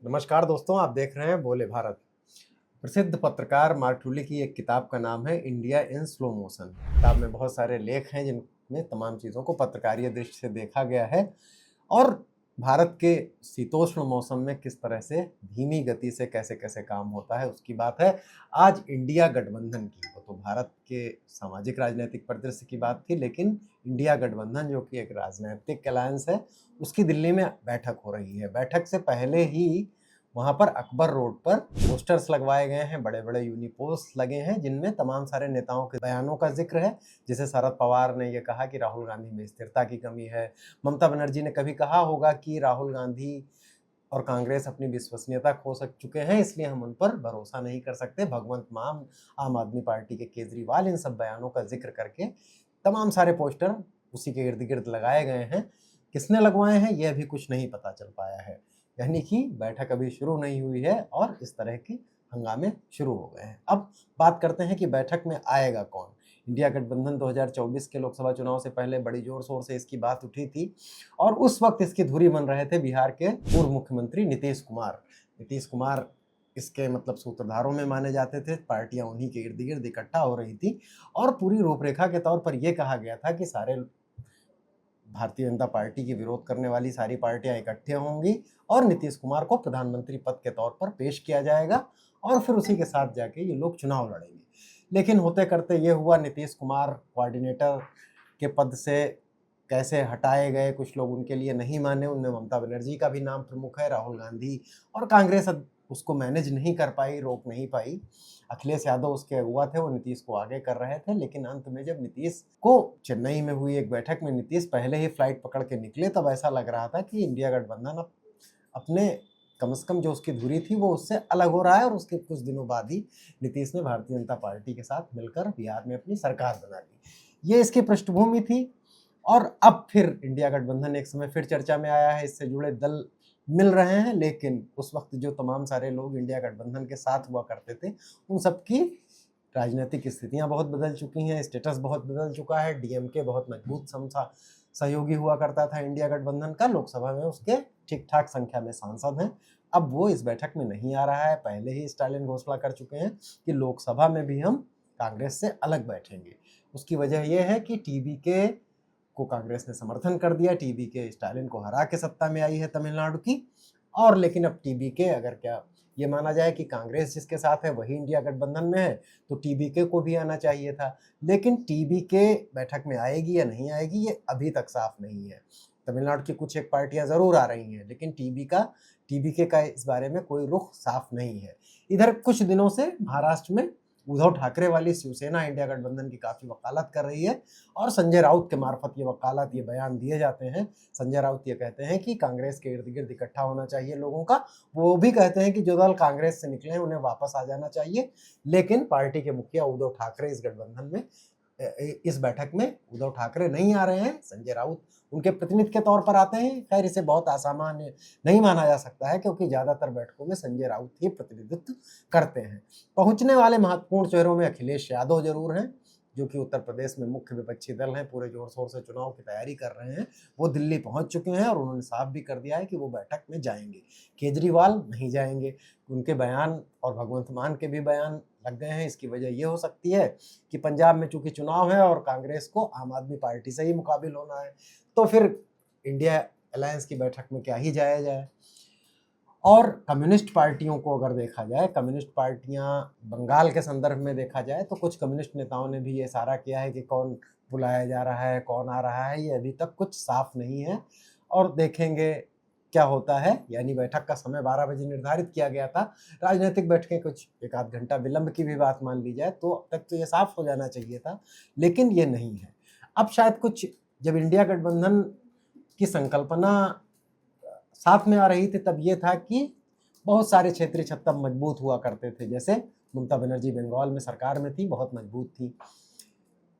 नमस्कार दोस्तों, आप देख रहे हैं बोले भारत। प्रसिद्ध पत्रकार मार्क की एक किताब का नाम है इंडिया इन स्लो मोशन। किताब में बहुत सारे लेख हैं जिनमें तमाम चीज़ों को पत्रकारीय दृष्टि से देखा गया है और भारत के शीतोष्ण मौसम में किस तरह से धीमी गति से कैसे कैसे काम होता है उसकी बात है। आज इंडिया गठबंधन की, वो तो भारत के सामाजिक राजनीतिक परिदृश्य की बात थी, लेकिन इंडिया गठबंधन जो कि एक राजनीतिक अलायंस है, उसकी दिल्ली में बैठक हो रही है। बैठक से पहले ही वहाँ पर अकबर रोड पर पोस्टर्स लगवाए गए हैं, बड़े बड़े यूनिपोस्ट लगे हैं जिनमें तमाम सारे नेताओं के बयानों का जिक्र है। जैसे शरद पवार ने यह कहा कि राहुल गांधी में स्थिरता की कमी है। ममता बनर्जी ने कभी कहा होगा कि राहुल गांधी और कांग्रेस अपनी विश्वसनीयता खो चुके हैं, इसलिए हम उन पर भरोसा नहीं कर सकते। भगवंत मान, आम आदमी पार्टी के केजरीवाल, इन सब बयानों का जिक्र करके तमाम सारे पोस्टर उसी के इर्द गिर्द लगाए गए हैं। किसने लगवाए हैं यह भी कुछ नहीं पता चल पाया है, यानी कि बैठक अभी शुरू नहीं हुई है और इस तरह के हंगामे शुरू हो गए हैं। अब बात करते हैं कि बैठक में आएगा कौन। इंडिया गठबंधन 2024 के लोकसभा चुनाव से पहले बड़ी जोर शोर से इसकी बात उठी थी और उस वक्त इसकी धुरी बन रहे थे बिहार के पूर्व मुख्यमंत्री नीतीश कुमार। नीतीश कुमार इसके सूत्रधारों में माने जाते थे। पार्टियां उन्हीं के इर्द गिर्द इकट्ठा हो रही थी और पूरी रूपरेखा के तौर पर यह कहा गया था कि सारे भारतीय जनता पार्टी की विरोध करने वाली सारी पार्टियां इकट्ठे होंगी और नीतीश कुमार को प्रधानमंत्री पद के तौर पर पेश किया जाएगा और फिर उसी के साथ जाके ये लोग चुनाव लड़ेंगे। लेकिन होते करते ये हुआ, नीतीश कुमार कोऑर्डिनेटर के पद से कैसे हटाए गए, कुछ लोग उनके लिए नहीं माने। उनमें ममता बनर्जी का भी नाम प्रमुख है, राहुल गांधी और कांग्रेस उसको मैनेज नहीं कर पाई, रोक नहीं पाई। अखिलेश यादव उसके अगुआ थे, वो नीतीश को आगे कर रहे थे। लेकिन अंत में जब नीतीश को चेन्नई में हुई एक बैठक में नीतीश पहले ही फ्लाइट पकड़ के निकले, तब ऐसा लग रहा था कि इंडिया गठबंधन अब अपने कम से कम जो उसकी धुरी थी वो उससे अलग हो रहा है। और उसके कुछ दिनों बाद ही नीतीश ने भारतीय जनता पार्टी के साथ मिलकर बिहार में अपनी सरकार बना ली। ये इसकी पृष्ठभूमि थी। और अब फिर इंडिया गठबंधन एक समय फिर चर्चा में आया है, इससे जुड़े दल मिल रहे हैं। लेकिन उस वक्त जो तमाम सारे लोग इंडिया गठबंधन के साथ हुआ करते थे, उन सबकी राजनीतिक स्थितियां बहुत बदल चुकी हैं, स्टेटस बहुत बदल चुका है। डीएमके बहुत मजबूत सहयोगी हुआ करता था इंडिया गठबंधन का, लोकसभा में उसके ठीक ठाक संख्या में सांसद हैं। अब वो इस बैठक में नहीं आ रहा है। पहले ही स्टालिन घोषणा कर चुके हैं कि लोकसभा में भी हम कांग्रेस से अलग बैठेंगे। उसकी वजह यह है कि टीबीके को कांग्रेस ने समर्थन कर दिया। टीबीके स्टालिन को हरा के सत्ता में आई है तमिलनाडु की। और लेकिन अब टीबीके, अगर क्या ये माना जाए कि कांग्रेस जिसके साथ है वही इंडिया गठबंधन में है, तो टीबीके को भी आना चाहिए था। लेकिन टीबीके बैठक में आएगी या नहीं आएगी ये अभी तक साफ नहीं है। तमिलनाडु की कुछ एक पार्टियां जरूर आ रही हैं, लेकिन टीबीके का इस बारे में कोई रुख साफ नहीं है। इधर कुछ दिनों से महाराष्ट्र में उद्धव ठाकरे वाली शिवसेना इंडिया गठबंधन की काफी वकालत कर रही है और संजय राउत के मार्फत ये वकालत, ये बयान दिए जाते हैं। संजय राउत ये कहते हैं कि कांग्रेस के इर्द गिर्द इकट्ठा होना चाहिए लोगों का। वो भी कहते हैं कि जो दल कांग्रेस से निकले हैं उन्हें वापस आ जाना चाहिए। लेकिन पार्टी के मुखिया उद्धव ठाकरे इस गठबंधन में, इस बैठक में उद्धव ठाकरे नहीं आ रहे हैं, संजय राउत उनके प्रतिनिधि के तौर पर आते हैं। खैर, इसे बहुत असामान्य नहीं माना जा सकता है क्योंकि ज्यादातर बैठकों में संजय राउत ही प्रतिनिधित्व करते हैं। पहुंचने वाले महत्वपूर्ण चेहरों में अखिलेश यादव जरूर हैं, जो कि उत्तर प्रदेश में मुख्य विपक्षी दल हैं, पूरे जोर शोर से चुनाव की तैयारी कर रहे हैं। वो दिल्ली पहुंच चुके हैं और उन्होंने साफ भी कर दिया है कि वो बैठक में जाएंगे। केजरीवाल नहीं जाएंगे, उनके बयान और भगवंत मान के भी बयान लग गए हैं। इसकी वजह ये हो सकती है कि पंजाब में चूंकि चुनाव है और कांग्रेस को आम आदमी पार्टी से ही मुकाबिल होना है, तो फिर इंडिया अलायंस की बैठक में क्या ही जाया जाए। और कम्युनिस्ट पार्टियों को अगर देखा जाए, कम्युनिस्ट पार्टियां बंगाल के संदर्भ में देखा जाए तो कुछ कम्युनिस्ट नेताओं ने भी ये इशारा किया है कि कौन बुलाया जा रहा है, कौन आ रहा है, ये अभी तक कुछ साफ नहीं है और देखेंगे क्या होता है। यानी बैठक का समय 12 बजे निर्धारित किया गया था। राजनीतिक बैठकें कुछ एक आध घंटा विलंब की भी बात मान ली जाए तो अब तक तो ये साफ हो जाना चाहिए था, लेकिन ये नहीं है। अब शायद कुछ, जब इंडिया गठबंधन की संकल्पना साथ में आ रही थी तब ये था कि बहुत सारे क्षेत्रीय सत्ता मजबूत हुआ करते थे। जैसे ममता बनर्जी बंगाल में सरकार में थी, बहुत मजबूत थी।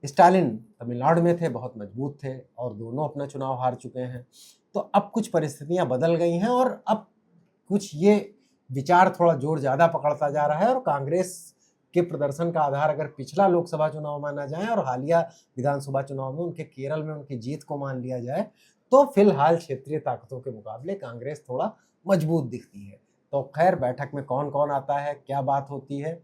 स्टालिन तमिलनाडु में थे, बहुत मजबूत थे और दोनों अपना चुनाव हार चुके हैं। तो अब कुछ परिस्थितियां बदल गई हैं और अब कुछ ये विचार थोड़ा जोर ज़्यादा पकड़ता जा रहा है। और कांग्रेस के प्रदर्शन का आधार अगर पिछला लोकसभा चुनाव माना जाए और हालिया विधानसभा चुनाव में उनके केरल में उनकी जीत को मान लिया जाए, तो फिलहाल क्षेत्रीय ताकतों के मुकाबले कांग्रेस थोड़ा मजबूत दिखती है। तो खैर बैठक में कौन कौन आता है, क्या बात होती है,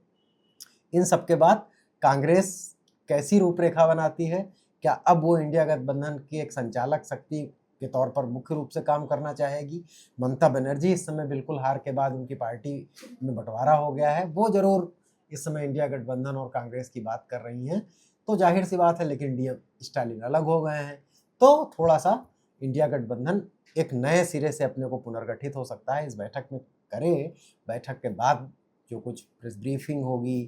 इन सब के बाद कांग्रेस कैसी रूपरेखा बनाती है, क्या अब वो इंडिया गठबंधन की एक संचालक शक्ति के तौर पर मुख्य रूप से काम करना चाहेगी। ममता बनर्जी इस समय बिल्कुल हार के बाद उनकी पार्टी में बंटवारा हो गया है, वो जरूर इस समय इंडिया गठबंधन और कांग्रेस की बात कर रही हैं, तो जाहिर सी बात है, लेकिन डीएम स्टालिन अलग हो गए हैं, तो थोड़ा सा इंडिया गठबंधन एक नए सिरे से अपने को पुनर्गठित हो सकता है। इस बैठक में करें, बैठक के बाद जो कुछ प्रेस ब्रीफिंग होगी,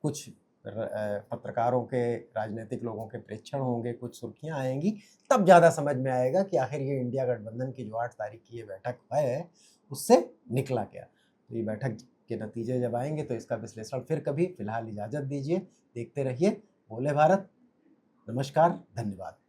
कुछ पत्रकारों के, राजनीतिक लोगों के प्रेक्षण होंगे, कुछ सुर्खियां आएंगी, तब ज़्यादा समझ में आएगा कि आखिर ये इंडिया गठबंधन की जो 8 तारीख की ये बैठक है उससे निकला क्या। तो ये बैठक के नतीजे जब आएंगे तो इसका विश्लेषण फिर कभी, फिलहाल इजाज़त दीजिए, देखते रहिए बोले भारत। नमस्कार, धन्यवाद।